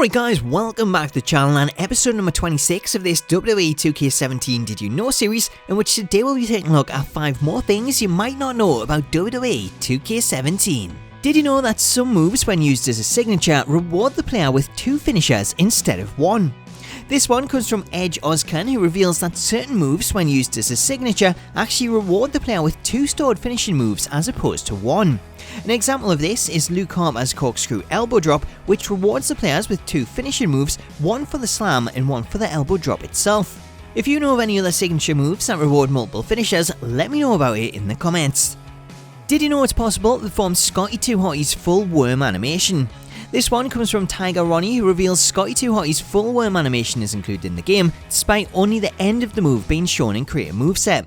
Alright guys, welcome back to the channel and episode number 26 of this WWE 2K17 Did You Know series, in which today we'll be taking a look at 5 more things you might not know about WWE 2K17. Did you know that some moves when used as a signature reward the player with 2 finishers instead of 1? This one comes from Edge Ozcan, who reveals that certain moves when used as a signature actually reward the player with 2 stored finishing moves as opposed to 1. An example of this is Luke Harper's corkscrew elbow drop, which rewards the players with 2 finishing moves, one for the slam and one for the elbow drop itself. If you know of any other signature moves that reward multiple finishers, let me know about it in the comments. Did you know it's possible to perform Scotty 2 Hotty's full worm animation? This one comes from Tiger Ronnie, who reveals Scotty 2 Hotty's full worm animation is included in the game, despite only the end of the move being shown in Create a Moveset.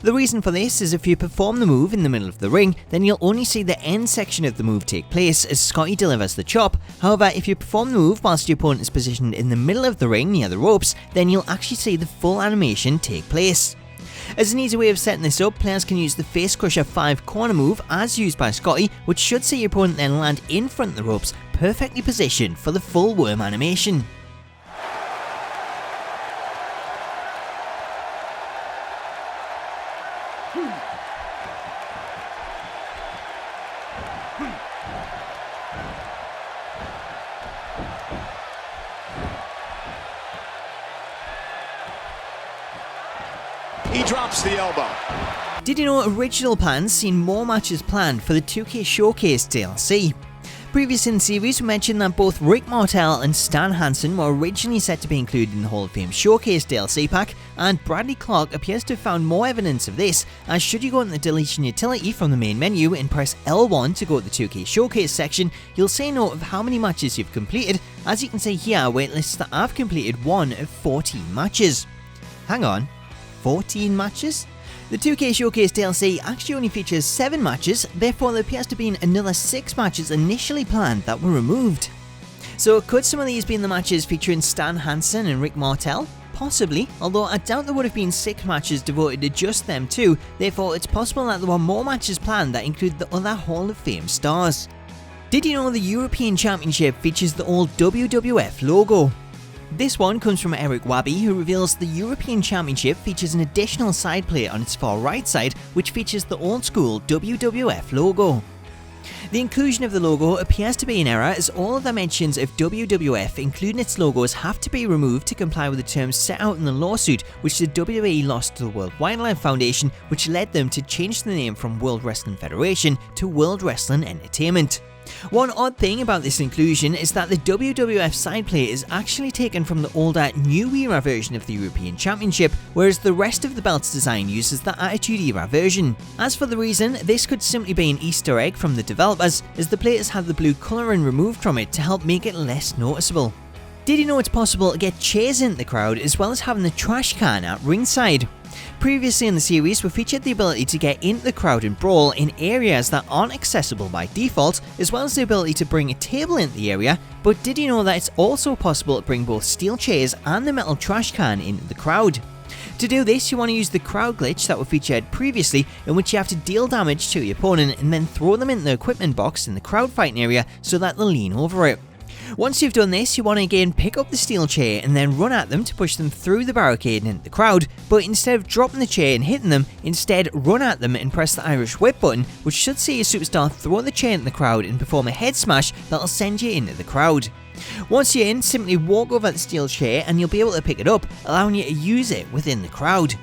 The reason for this is if you perform the move in the middle of the ring, then you'll only see the end section of the move take place as Scotty delivers the chop. However, if you perform the move whilst your opponent is positioned in the middle of the ring near the ropes, then you'll actually see the full animation take place. As an easy way of setting this up, players can use the Face Crusher 5 corner move as used by Scotty, which should see your opponent then land in front of the ropes, perfectly positioned for the full worm animation. He drops the elbow. Did you know original plans seen more matches planned for the 2K Showcase DLC? Previous in the series we mentioned that both Rick Martel and Stan Hansen were originally set to be included in the Hall of Fame Showcase DLC pack, and Bradley Clark appears to have found more evidence of this, as should you go into the deletion utility from the main menu and press L1 to go to the 2K Showcase section, you'll see a note of how many matches you've completed, as you can see here where it lists that I've completed 1 of 14 matches. Hang on, 14 matches? The 2K Showcase DLC actually only features 7 matches, therefore there appears to be another 6 matches initially planned that were removed. So could some of these be in the matches featuring Stan Hansen and Rick Martel? Possibly, although I doubt there would have been 6 matches devoted to just them two, therefore it's possible that there were more matches planned that include the other Hall of Fame stars. Did you know the European Championship features the old WWF logo? This one comes from Eric Wabi, who reveals the European Championship features an additional side plate on its far right side, which features the old school WWF logo. The inclusion of the logo appears to be an error, as all of the mentions of WWF, including its logos, have to be removed to comply with the terms set out in the lawsuit, which the WWE lost to the World Wildlife Foundation, which led them to change the name from World Wrestling Federation to World Wrestling Entertainment. One odd thing about this inclusion is that the WWF side plate is actually taken from the older New Era version of the European Championship, whereas the rest of the belt's design uses the Attitude Era version. As for the reason, this could simply be an Easter egg from the developers, as the plate has had the blue colouring removed from it to help make it less noticeable. Did you know it's possible to get chairs into the crowd as well as having the trash can at ringside? Previously in the series, we featured the ability to get into the crowd and brawl in areas that aren't accessible by default, as well as the ability to bring a table into the area, but did you know that it's also possible to bring both steel chairs and the metal trash can into the crowd? To do this, you want to use the crowd glitch that we featured previously, in which you have to deal damage to your opponent and then throw them into the equipment box in the crowd fighting area so that they'll lean over it. Once you've done this, you want to again pick up the steel chair and then run at them to push them through the barricade and into the crowd, but instead of dropping the chair and hitting them, instead run at them and press the Irish whip button, which should see a superstar throw the chair into the crowd and perform a head smash that'll send you into the crowd. Once you're in, simply walk over the steel chair and you'll be able to pick it up, allowing you to use it within the crowd.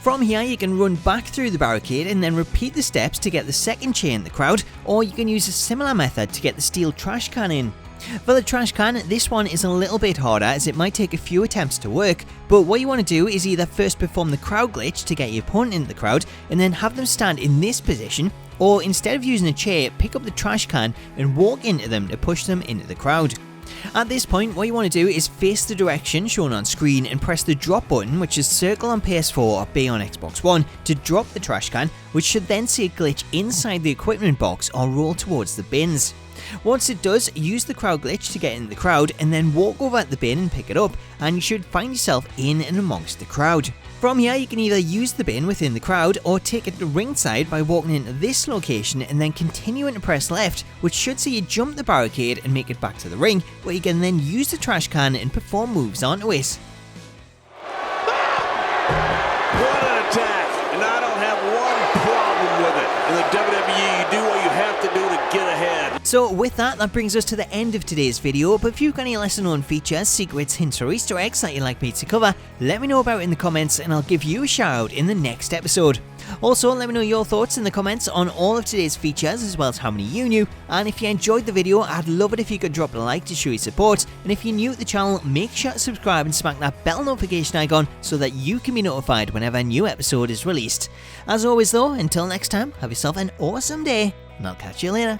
From here you can run back through the barricade and then repeat the steps to get the second chair in the crowd, or you can use a similar method to get the steel trash can in. For the trash can, this one is a little bit harder as it might take a few attempts to work, but what you want to do is either first perform the crowd glitch to get your opponent into the crowd and then have them stand in this position, or instead of using a chair, pick up the trash can and walk into them to push them into the crowd. At this point, what you want to do is face the direction shown on screen and press the drop button, which is circle on PS4 or B on Xbox One, to drop the trash can, which should then see a glitch inside the equipment box or roll towards the bins. Once it does, use the crowd glitch to get into the crowd and then walk over at the bin and pick it up, and you should find yourself in and amongst the crowd. From here, you can either use the bin within the crowd or take it to ringside by walking into this location and then continuing to press left, which should see you jump the barricade and make it back to the ring, where you can then use the trash can and perform moves onto it. What an attack, and I don't have one problem with it. In the WWE, you do what you have to do to get ahead. So with that brings us to the end of today's video, but if you've got any lesser known features, secrets, hints or Easter eggs that you'd like me to cover, let me know about it in the comments and I'll give you a shout out in the next episode. Also, let me know your thoughts in the comments on all of today's features as well as how many you knew, and if you enjoyed the video, I'd love it if you could drop a like to show your support, and if you're new to the channel, make sure to subscribe and smack that bell notification icon so that you can be notified whenever a new episode is released. As always though, until next time, have yourself an awesome day, and I'll catch you later.